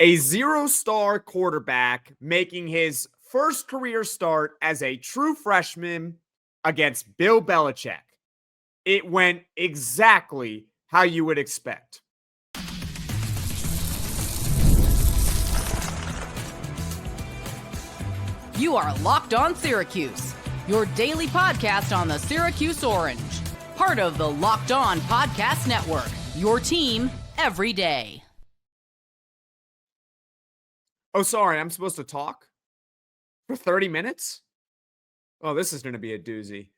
A zero-star quarterback making his first career start as a true freshman against Bill Belichick. It went exactly how you would expect. You are Locked On Syracuse, your daily podcast on the Syracuse Orange. Part of the Locked On Podcast Network, your team every day. Oh, sorry, I'm supposed to talk for 30 minutes? Oh, this is going to be a doozy.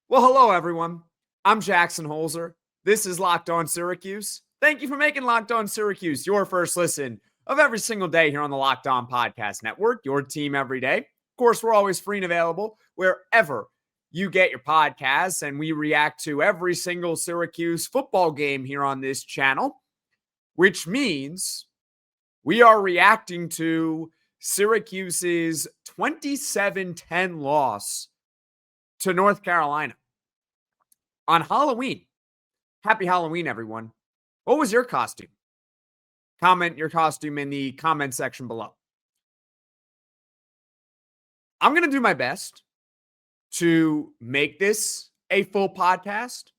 Well, hello, everyone. I'm Jackson Holzer. This is Locked On Syracuse. Thank you for making Locked On Syracuse your first listen of every single day here on the Locked On Podcast Network, your team every day. Of course, we're always free and available wherever you get your podcasts, and we react to every single Syracuse football game here on this channel, which means we are reacting to Syracuse's 27-10 loss to North Carolina on Halloween. Happy Halloween, everyone. What was your costume? Comment your costume in the comment section below. I'm going to do my best to make this a full podcast.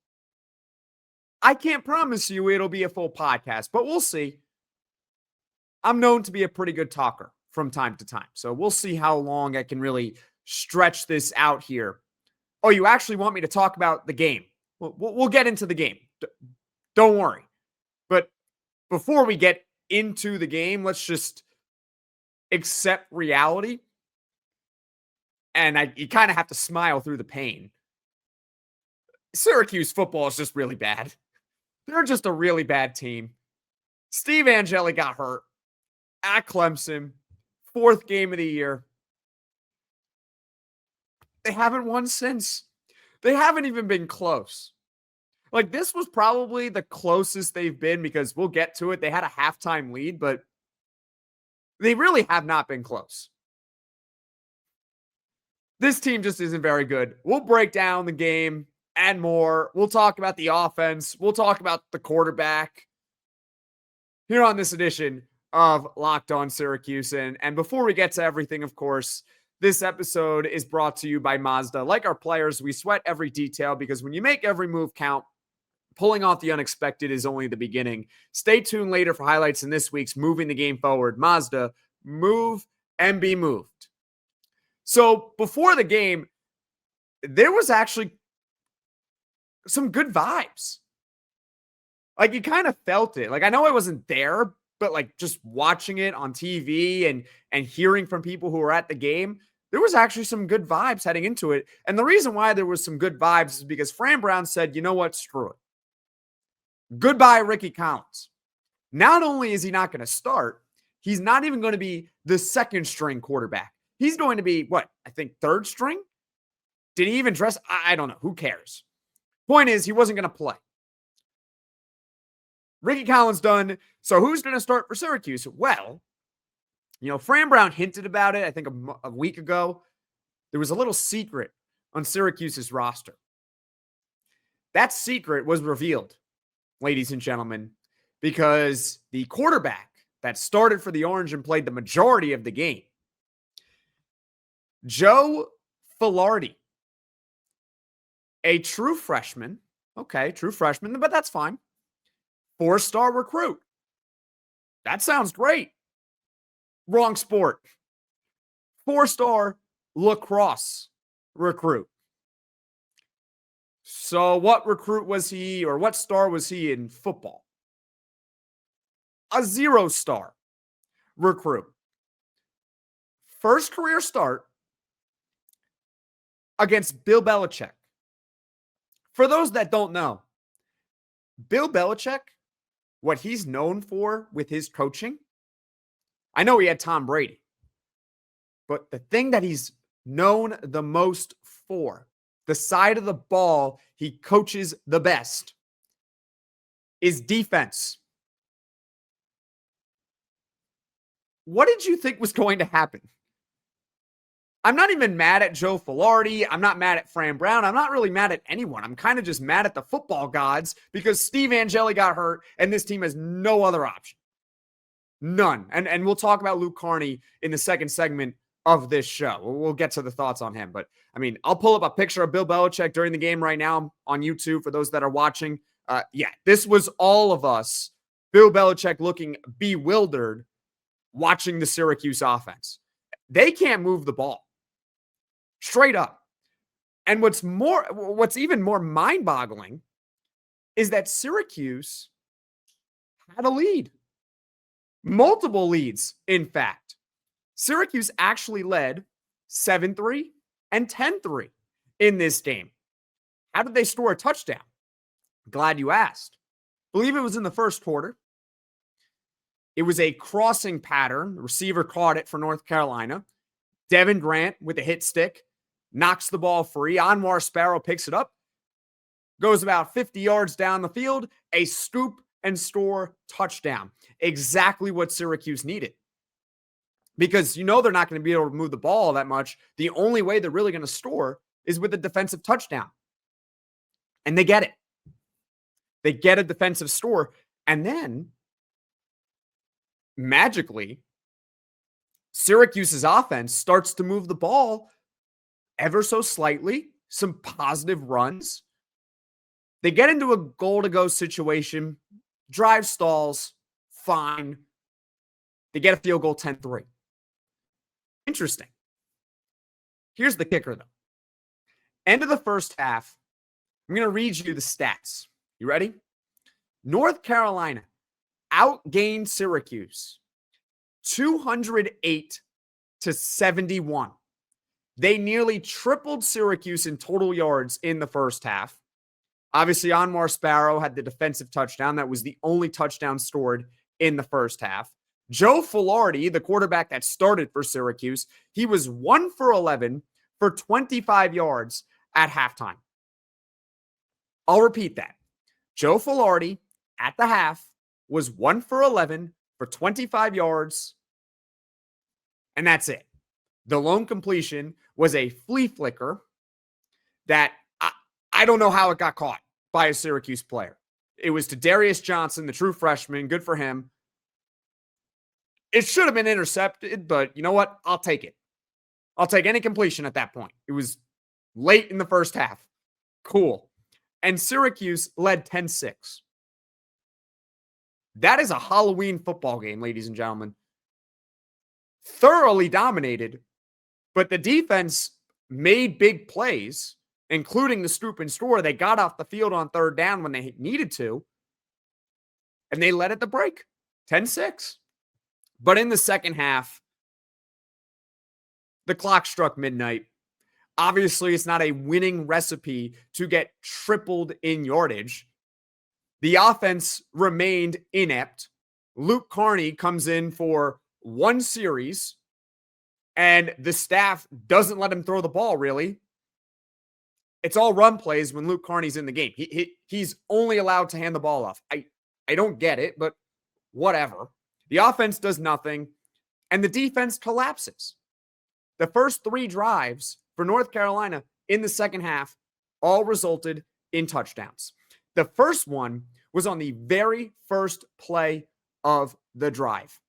I can't promise you it'll be a full podcast, but we'll see. I'm known to be a pretty good talker from time to time, so we'll see how long I can really stretch this out here. Oh, you actually want me to talk about the game? We'll get into the game. Don't worry. But before we get into the game, let's just accept reality. And you kind of have to smile through the pain. Syracuse football is just really bad. They're just a really bad team. Steve Angeli got hurt at Clemson, fourth game of the year. They haven't won since. They haven't even been close. Like, this was probably the closest they've been because we'll get to it. They had a halftime lead, but they really have not been close. This team just isn't very good. We'll break down the game and more. We'll talk about the offense. We'll talk about the quarterback here on this edition of Locked On Syracuse. And before we get to everything, of course, this episode is brought to you by Mazda. Like our players, we sweat every detail because when you make every move count, pulling off the unexpected is only the beginning. Stay tuned later for highlights in this week's Moving the Game Forward. Mazda, move and be moved. So before the game, there was actually some good vibes. Like, you kind of felt it. Like, I know I wasn't there, but like just watching it on TV and hearing from people who were at the game, there was actually some good vibes heading into it. And the reason why there was some good vibes is because Fran Brown said, you know what, screw it. Goodbye, Ricky Collins. Not only is he not going to start, he's not even going to be the second string quarterback. He's going to be, I think third string? Did he even dress? I don't know. Who cares? Point is, he wasn't going to play. Ricky Collins done. So who's going to start for Syracuse? Well, Fran Brown hinted about it, I think a week ago. There was a little secret on Syracuse's roster. That secret was revealed, ladies and gentlemen, because the quarterback that started for the Orange and played the majority of the game, Joe Filardi, a true freshman. Okay, true freshman, but that's fine. 4-star recruit. That sounds great. Wrong sport. 4-star lacrosse recruit. So what recruit was he, or what star was he in football? A 0-star recruit. First career start against Bill Belichick. For those that don't know, Bill Belichick, what he's known for with his coaching, I know he had Tom Brady, but the thing that he's known the most for, the side of the ball he coaches the best, is defense. What did you think was going to happen? I'm not even mad at Joe Filardi. I'm not mad at Fran Brown. I'm not really mad at anyone. I'm kind of just mad at the football gods because Steve Angeli got hurt and this team has no other option. None. And we'll talk about Luke Carney in the second segment of this show. We'll get to the thoughts on him. But, I mean, I'll pull up a picture of Bill Belichick during the game right now on YouTube for those that are watching. This was all of us, Bill Belichick looking bewildered watching the Syracuse offense. They can't move the ball. Straight up. And what's even more mind-boggling is that Syracuse had a lead. Multiple leads, in fact. Syracuse actually led 7-3 and 10-3 in this game. How did they score a touchdown? Glad you asked. Believe it was in the first quarter. It was a crossing pattern. The receiver caught it for North Carolina. Devin Grant with a hit stick knocks the ball free. Anwar Sparrow picks it up. Goes about 50 yards down the field. A scoop and score touchdown. Exactly what Syracuse needed. Because they're not going to be able to move the ball that much. The only way they're really going to score is with a defensive touchdown. And they get it. They get a defensive score. And then, magically, Syracuse's offense starts to move the ball ever so slightly. Some positive runs. They get into a goal-to-go situation. Drive stalls. Fine. They get a field goal 10-3. Interesting. Here's the kicker, though. End of the first half. I'm going to read you the stats. You ready? North Carolina outgained Syracuse 208-71. They nearly tripled Syracuse in total yards in the first half. Obviously, Anwar Sparrow had the defensive touchdown. That was the only touchdown scored in the first half. Joe Filardi, the quarterback that started for Syracuse, he was 1 for 11 for 25 yards at halftime. I'll repeat that. Joe Filardi at the half was 1 for 11 for 25 yards, and that's it. The lone completion was a flea flicker that I don't know how it got caught by a Syracuse player. It was to Darius Johnson, the true freshman. Good for him. It should have been intercepted, but you know what? I'll take it. I'll take any completion at that point. It was late in the first half. Cool. And Syracuse led 10-6. That is a Halloween football game, ladies and gentlemen. Thoroughly dominated, but the defense made big plays, including the scoop and score. They got off the field on third down when they needed to, and they led at the break, 10-6. But in the second half, the clock struck midnight. Obviously, it's not a winning recipe to get tripled in yardage. The offense remained inept. Luke Carney comes in for one series, and the staff doesn't let him throw the ball, really. It's all run plays when Luke Carney's in the game. He's only allowed to hand the ball off. I don't get it, but whatever. The offense does nothing, and the defense collapses. The first 3 drives for North Carolina in the second half all resulted in touchdowns. The first one was on the very first play of the drive.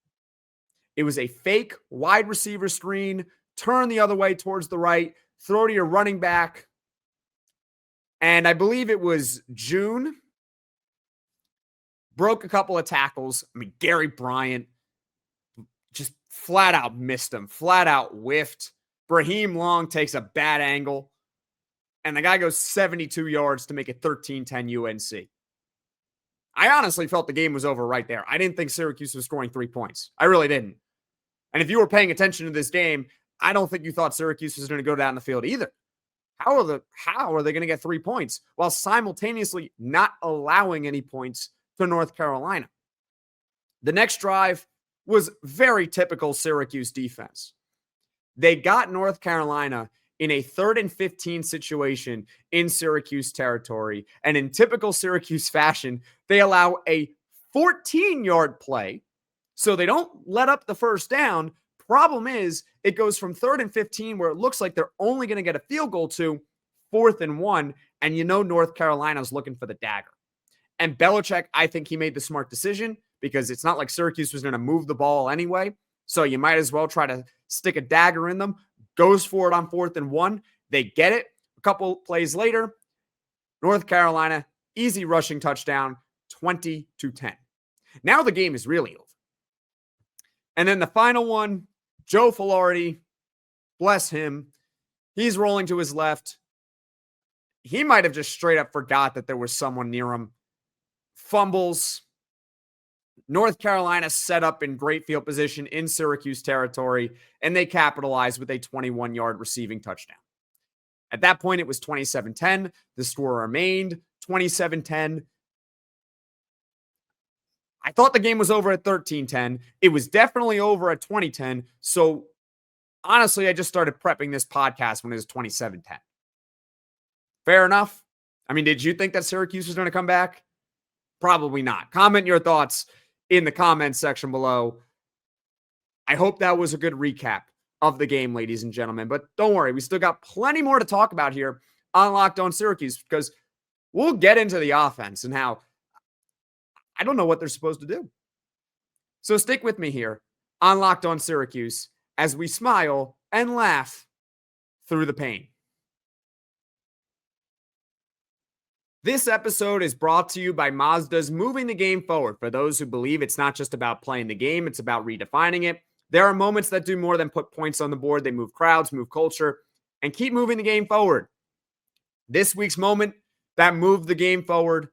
It was a fake wide receiver screen, turn the other way towards the right, throw to your running back. And I believe it was June. Broke a couple of tackles. I mean, Gary Bryant just flat out missed him, flat out whiffed. Raheem Long takes a bad angle, and the guy goes 72 yards to make it 13-10 UNC. I honestly felt the game was over right there. I didn't think Syracuse was scoring 3 points. I really didn't. And if you were paying attention to this game, I don't think you thought Syracuse was going to go down the field either. How are they going to get 3 points while simultaneously not allowing any points to North Carolina? The next drive was very typical Syracuse defense. They got North Carolina in a 3rd and 15 situation in Syracuse territory, and in typical Syracuse fashion, they allow a 14-yard play, so they don't let up the first down. Problem is, it goes from 3rd and 15, where it looks like they're only going to get a field goal, to 4th and 1, and North Carolina's looking for the dagger. And Belichick, I think he made the smart decision. because it's not like Syracuse was going to move the ball anyway. So you might as well try to stick a dagger in them. Goes for it on 4th and 1. They get it. A couple plays later, North Carolina, easy rushing touchdown, 20-10. Now the game is really over. And then the final one, Joe Filardi, bless him, he's rolling to his left. He might have just straight up forgot that there was someone near him. Fumbles. North Carolina set up in great field position in Syracuse territory, and they capitalized with a 21-yard receiving touchdown. At that point, it was 27-10. The score remained 27-10. I thought the game was over at 13-10. It was definitely over at 20-10. So honestly, I just started prepping this podcast when it was 27-10. Fair enough. I mean, did you think that Syracuse was going to come back? Probably not. Comment your thoughts in the comments section below. I hope that was a good recap of the game, ladies and gentlemen. But don't worry, we still got plenty more to talk about here on Locked On Syracuse, because we'll get into the offense and how I don't know what they're supposed to do. So stick with me here on Locked On Syracuse as we smile and laugh through the pain. This episode is brought to you by Mazda's Moving the Game Forward. For those who believe it's not just about playing the game, it's about redefining it. There are moments that do more than put points on the board. They move crowds, move culture, and keep moving the game forward. This week's moment that moved the game forward,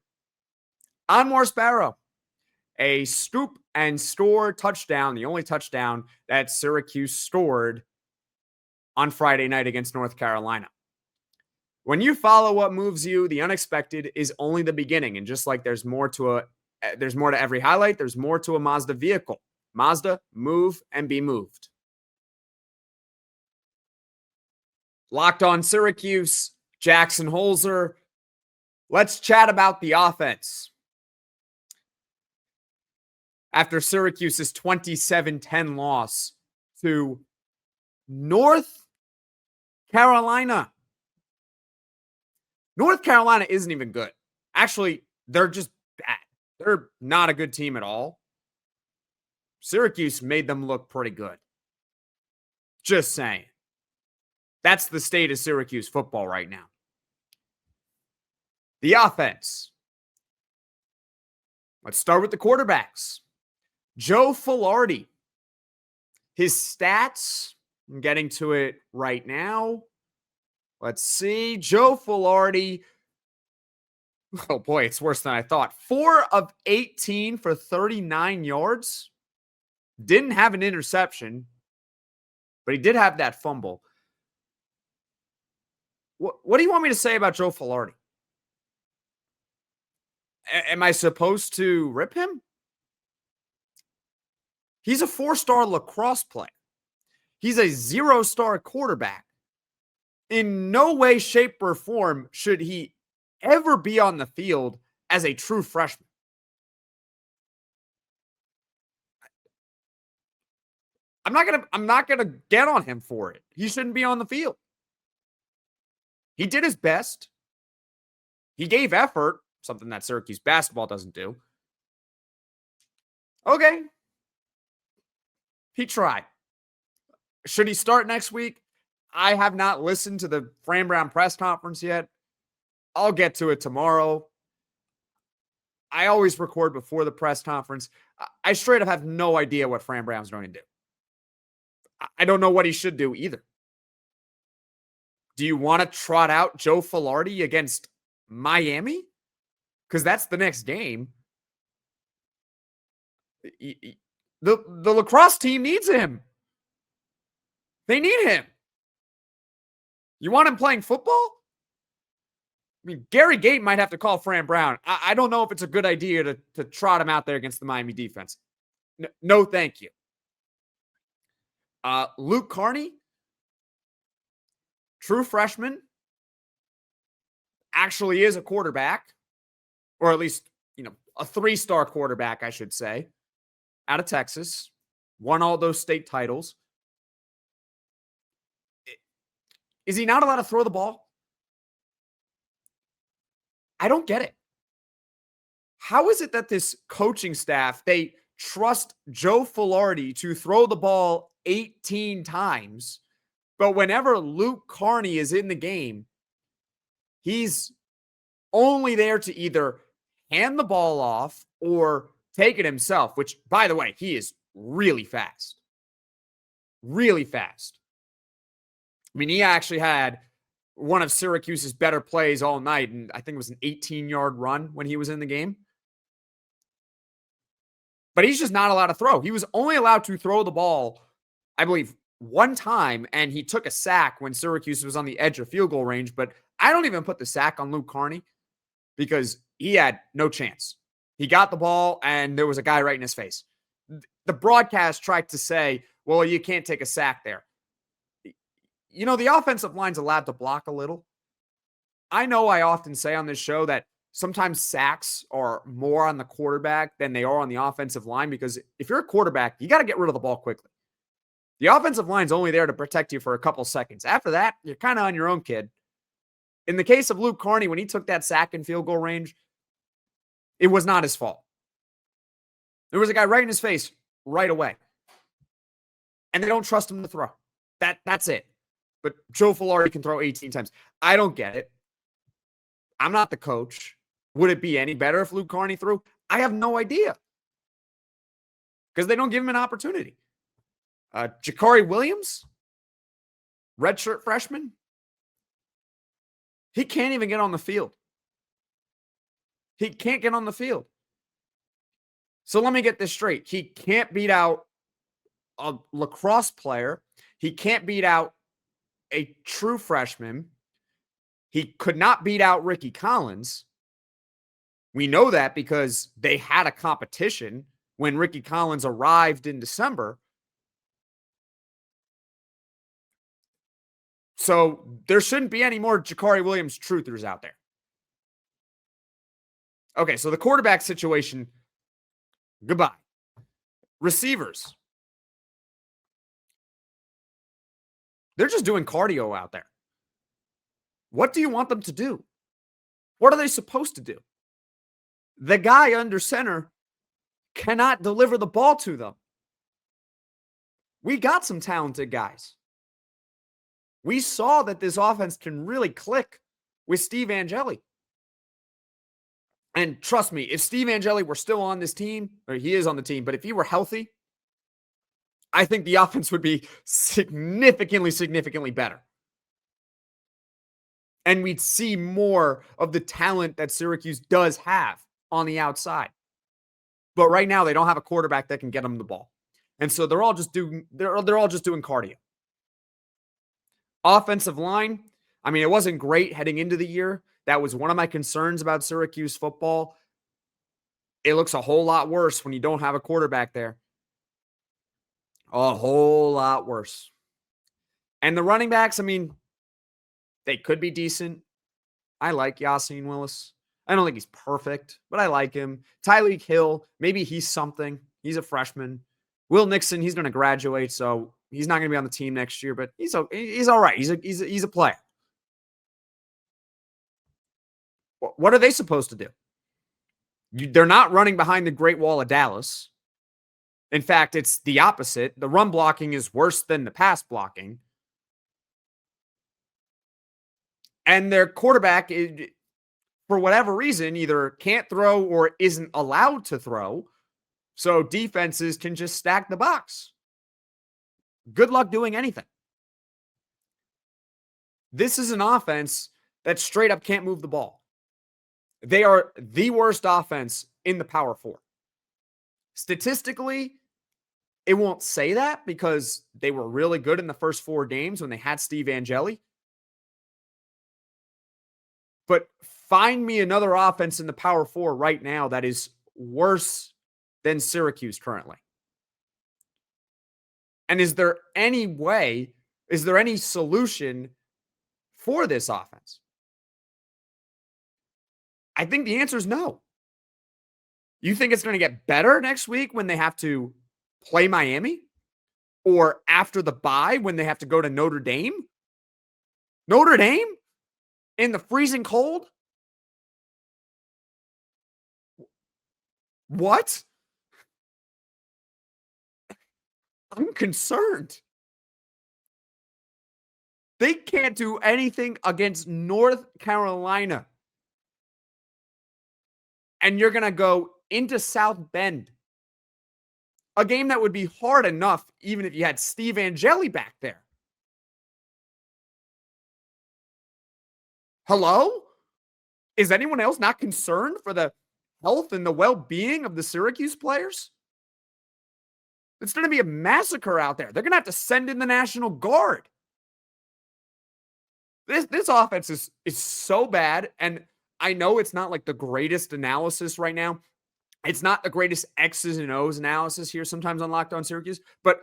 Anwar Sparrow, a scoop and score touchdown, the only touchdown that Syracuse scored on Friday night against North Carolina. When you follow what moves you, the unexpected is only the beginning. And just like there's more to every highlight, there's more to a Mazda vehicle. Mazda, move and be moved. Locked On Syracuse, Jackson Holzer. Let's chat about the offense. After Syracuse's 27-10 loss to North Carolina. North Carolina isn't even good. Actually, they're just bad. They're not a good team at all. Syracuse made them look pretty good. Just saying. That's the state of Syracuse football right now. The offense. Let's start with the quarterbacks. Joe Filardi. His stats, I'm getting to it right now. Let's see. Joe Filardi. Oh boy, it's worse than I thought. 4 of 18 for 39 yards. Didn't have an interception, but he did have that fumble. What do you want me to say about Joe Filardi? Am I supposed to rip him? He's a 4-star lacrosse player. He's a 0-star quarterback. In no way, shape, or form should he ever be on the field as a true freshman. I'm not gonna get on him for it. He shouldn't be on the field. He did his best. He gave effort, something that Syracuse basketball doesn't do. Okay. He tried. Should he start next week? I have not listened to the Fran Brown press conference yet. I'll get to it tomorrow. I always record before the press conference. I straight up have no idea what Fran Brown's going to do. I don't know what he should do either. Do you want to trot out Joe Filardi against Miami? Because that's the next game. The lacrosse team needs him. They need him. You want him playing football? I mean, Gary Gate might have to call Fran Brown. I don't know if it's a good idea to trot him out there against the Miami defense. No, thank you. Luke Carney, true freshman, actually is a quarterback, or at least, a 3-star quarterback, I should say, out of Texas, won all those state titles. Is he not allowed to throw the ball? I don't get it. how is it that this coaching staff, they trust Joe Filardi to throw the ball 18 times, but whenever Luke Carney is in the game, he's only there to either hand the ball off or take it himself, which, by the way, he is really fast. Really fast. I mean, he actually had one of Syracuse's better plays all night, and I think it was an 18-yard run when he was in the game. But he's just not allowed to throw. He was only allowed to throw the ball, I believe, one time, and he took a sack when Syracuse was on the edge of field goal range. But I don't even put the sack on Luke Carney because he had no chance. He got the ball, and there was a guy right in his face. The broadcast tried to say, well, you can't take a sack there. You know, the offensive line's allowed to block a little. I know I often say on this show that sometimes sacks are more on the quarterback than they are on the offensive line, because if you're a quarterback, you got to get rid of the ball quickly. The offensive line's only there to protect you for a couple seconds. After that, you're kind of on your own, kid. In the case of Luke Carney, when he took that sack in field goal range, it was not his fault. There was a guy right in his face right away. And they don't trust him to throw. That's it. But Joe Filardi can throw 18 times. I don't get it. I'm not the coach. Would it be any better if Luke Carney threw? I have no idea. Because they don't give him an opportunity. Jakari Williams, redshirt freshman, he can't even get on the field. He can't get on the field. So let me get this straight. He can't beat out a lacrosse player. He can't beat out a true freshman. He could not beat out Ricky Collins. We know that because they had a competition when Ricky Collins arrived in December. So there shouldn't be any more Jakari Williams truthers out there. Okay, so the quarterback situation, goodbye. Receivers. They're just doing cardio out there. What do you want them to do? What are they supposed to do? The guy under center cannot deliver the ball to them. We got some talented guys. We saw that this offense can really click with Steve Angeli. And trust me, if Steve Angeli were still on this team, or he is on the team, but if he were healthy, I think the offense would be significantly better. And we'd see more of the talent that Syracuse does have on the outside. But right now, they don't have a quarterback that can get them the ball. And so they're all just doing cardio. Offensive line, I mean, it wasn't great heading into the year. That was one of my concerns about Syracuse football. It looks a whole lot worse when you don't have a quarterback there. A whole lot worse. And the running backs, I mean, they could be decent. I like Yassine Willis. I don't think he's perfect, but I like him. Tyreek Hill, maybe he's something. He's a freshman. Will Nixon, he's going to graduate, so he's not going to be on the team next year, but he's all right. He's a player. What are they supposed to do? They're not running behind the Great Wall of Dallas. In fact, it's the opposite. The run blocking is worse than the pass blocking. And their quarterback, for whatever reason, either can't throw or isn't allowed to throw. So defenses can just stack the box. Good luck doing anything. This is an offense that straight up can't move the ball. They are the worst offense in the Power Four. Statistically, it won't say that because they were really good in the first 4 games when they had Steve Angeli. But find me another offense in the Power Four right now that is worse than Syracuse currently. And is there any solution for this offense? I think the answer is no. You think it's going to get better next week when they have to play Miami? Or after the bye when they have to go to Notre Dame? Notre Dame? In the freezing cold? What? I'm concerned. They can't do anything against North Carolina. And you're going to go into South Bend. A game that would be hard enough even if you had Steve Angeli back there. Hello? Is anyone else not concerned for the health and the well-being of the Syracuse players? It's going to be a massacre out there. They're going to have to send in the National Guard. This offense is so bad, and I know it's not like the greatest analysis right now. It's not the greatest X's and O's analysis here sometimes on Locked On Syracuse, but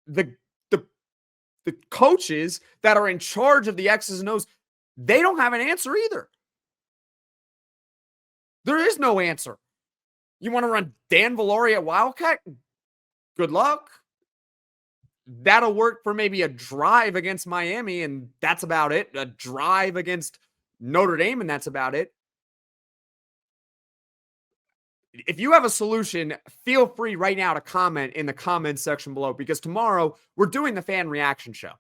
the coaches that are in charge of the X's and O's, they don't have an answer either. There is no answer. You want to run Dan Villari at Wildcat? Good luck. That'll work for maybe a drive against Miami, and that's about it. A drive against Notre Dame, and that's about it. If you have a solution, feel free right now to comment in the comments section below, because tomorrow we're doing the fan reaction show.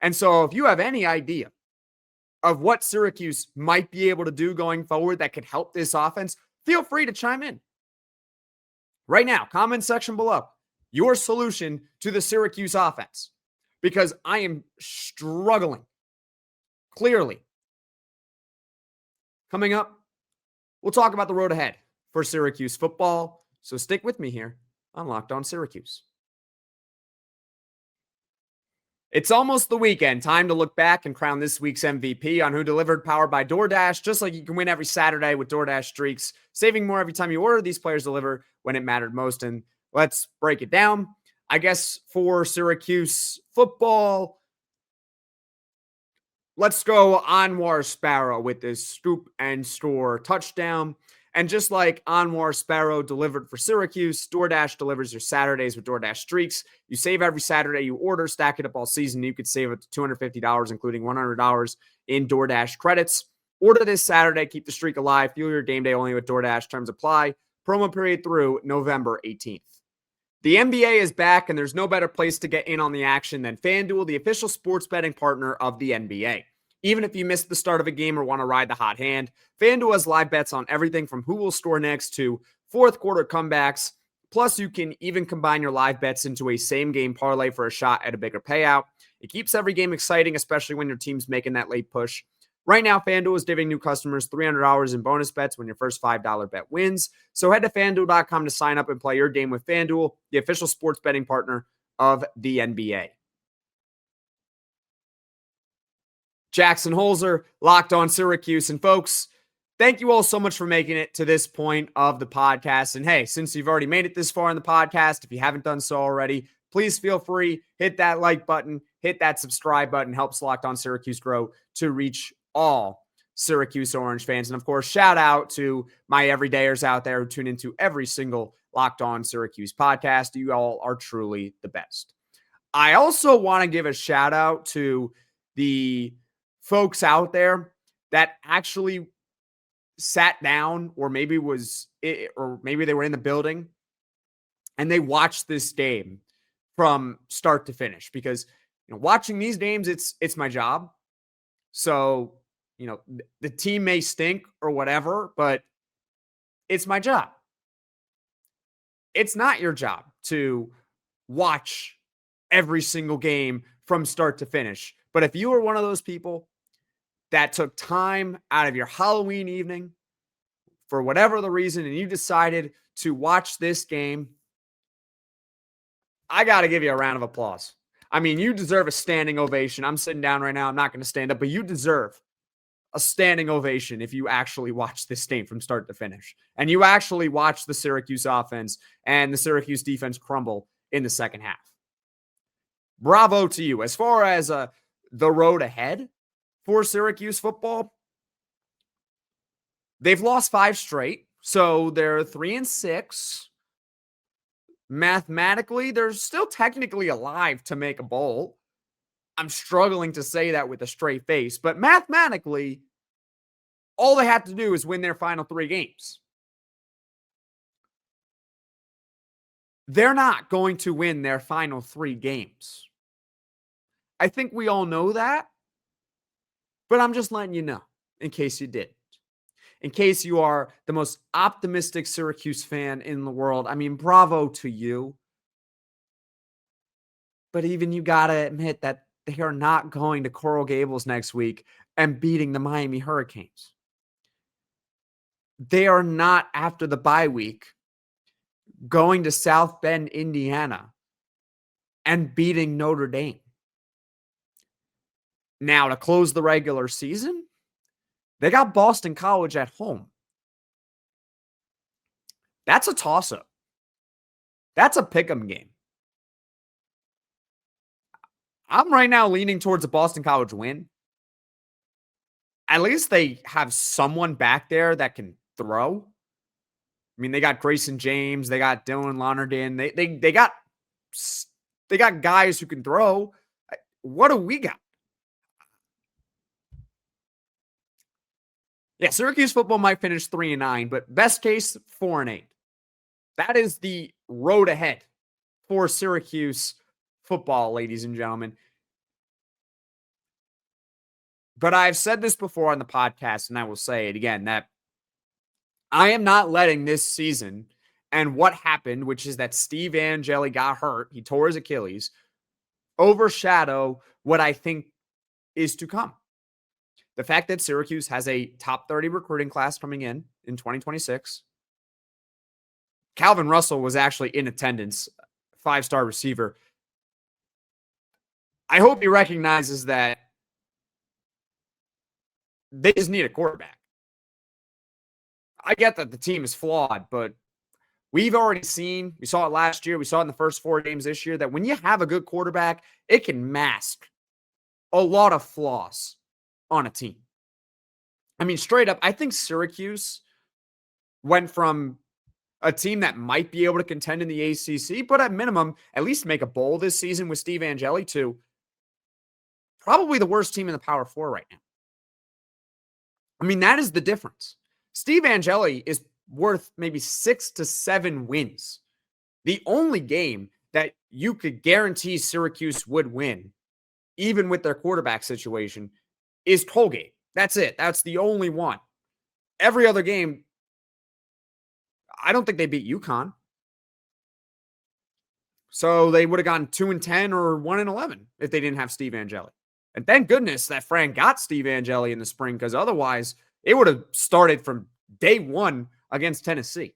And so if you have any idea of what Syracuse might be able to do going forward that could help this offense, feel free to chime in. Right now, comment section below, your solution to the Syracuse offense, because I am struggling. Clearly. Coming up, we'll talk about the road ahead for Syracuse football. So stick with me here on Locked On Syracuse. It's almost the weekend. Time to look back and crown this week's MVP on Who Delivered, powered by DoorDash. Just like you can win every Saturday with DoorDash streaks, saving more every time you order. These players deliver when it mattered most. And let's break it down. I guess for Syracuse football, let's go Anwar Sparrow with this scoop and score touchdown. And just like Anwar Sparrow delivered for Syracuse, DoorDash delivers your Saturdays with DoorDash streaks. You save every Saturday you order, stack it up all season. You could save up to $250, including $100 in DoorDash credits. Order this Saturday. Keep the streak alive. Fuel your game day only with DoorDash. Terms apply. Promo period through November 18th. The NBA is back, and there's no better place to get in on the action than FanDuel, the official sports betting partner of the NBA. Even if you missed the start of a game or want to ride the hot hand, FanDuel has live bets on everything from who will score next to fourth quarter comebacks. Plus, you can even combine your live bets into a same-game parlay for a shot at a bigger payout. It keeps every game exciting, especially when your team's making that late push. Right now, FanDuel is giving new customers $300 in bonus bets when your first $5 bet wins. So head to FanDuel.com to sign up and play your game with FanDuel, the official sports betting partner of the NBA. Jackson Holzer, Locked On Syracuse. And folks, thank you all so much for making it to this point of the podcast. And hey, since you've already made it this far in the podcast, if you haven't done so already, please feel free, hit that like button, hit that subscribe button, helps Locked On Syracuse grow to reach all Syracuse Orange fans. And of course, shout out to my everydayers out there who tune into every single Locked On Syracuse podcast. You all are truly the best. I also want to give a shout out to the folks out there that actually sat down, or maybe they were in the building and they watched this game from start to finish, because watching these games, it's my job. So, the team may stink or whatever, but it's my job. It's not your job to watch every single game from start to finish. But if you are one of those people that took time out of your Halloween evening for whatever the reason, and you decided to watch this game, I got to give you a round of applause. I mean, you deserve a standing ovation. I'm sitting down right now. I'm not going to stand up, but you deserve a standing ovation if you actually watch this game from start to finish. And you actually watch the Syracuse offense and the Syracuse defense crumble in the second half. Bravo to you. As far as the road ahead for Syracuse football, they've lost 5 straight, so they're 3-6. Mathematically, they're still technically alive to make a bowl. I'm struggling to say that with a straight face, but mathematically, all they have to do is win their final 3 games. they're not going to win their final 3 games. I think we all know that, but I'm just letting you know in case you didn't. In case you are the most optimistic Syracuse fan in the world, I mean, bravo to you. But even you got to admit that they are not going to Coral Gables next week and beating the Miami Hurricanes. They are not, after the bye week, going to South Bend, Indiana and beating Notre Dame. Now, to close the regular season, they got Boston College at home. That's a toss-up. That's a pick'em game. I'm right now leaning towards a Boston College win. At least they have someone back there that can throw. I mean, they got Grayson James, they got Dylan Lonergan, they got guys who can throw. What do we got? Yeah, Syracuse football might finish 3-9, but best case 4-8. That is the road ahead for Syracuse football, ladies and gentlemen. But I've said this before on the podcast, and I will say it again, that I am not letting this season and what happened, which is that Steve Angeli got hurt, he tore his Achilles, overshadow what I think is to come. The fact that Syracuse has a top 30 recruiting class coming in 2026. Calvin Russell was actually in attendance, 5-star receiver. I hope he recognizes that they just need a quarterback. I get that the team is flawed, but we've already seen, we saw it last year, we saw it in the first 4 games this year, that when you have a good quarterback, it can mask a lot of flaws on a team. I mean, straight up, I think Syracuse went from a team that might be able to contend in the ACC, but at minimum, at least make a bowl this season with Steve Angeli, to probably the worst team in the Power 4 right now. I mean, that is the difference. Steve Angeli is worth maybe 6 to 7 wins. The only game that you could guarantee Syracuse would win, even with their quarterback situation, is Colgate. That's it. That's the only one. Every other game, I don't think they beat UConn. So they would have gone 2-10 or 1-11 if they didn't have Steve Angeli. And thank goodness that Fran got Steve Angeli in the spring, because otherwise it would have started from day one against Tennessee.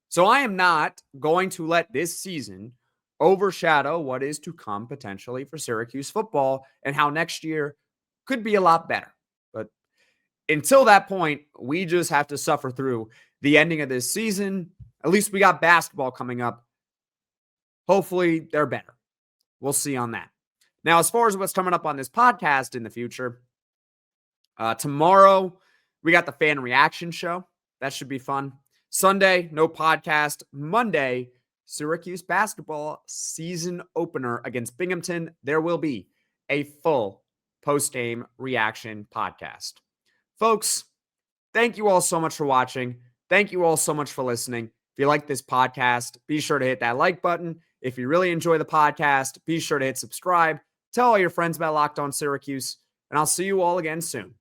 So I am not going to let this season overshadow what is to come potentially for Syracuse football and how next year could be a lot better. But until that point, we just have to suffer through the ending of this season. At least we got basketball coming up. Hopefully they're better. We'll see on that. Now, as far as what's coming up on this podcast in the future, tomorrow we got the fan reaction show. That should be fun. Sunday, no podcast. Monday, Syracuse basketball season opener against Binghamton. There will be a full post-game reaction podcast. Folks, thank you all so much for watching. Thank you all so much for listening. If you like this podcast, be sure to hit that like button. If you really enjoy the podcast, be sure to hit subscribe. Tell all your friends about Locked On Syracuse, and I'll see you all again soon.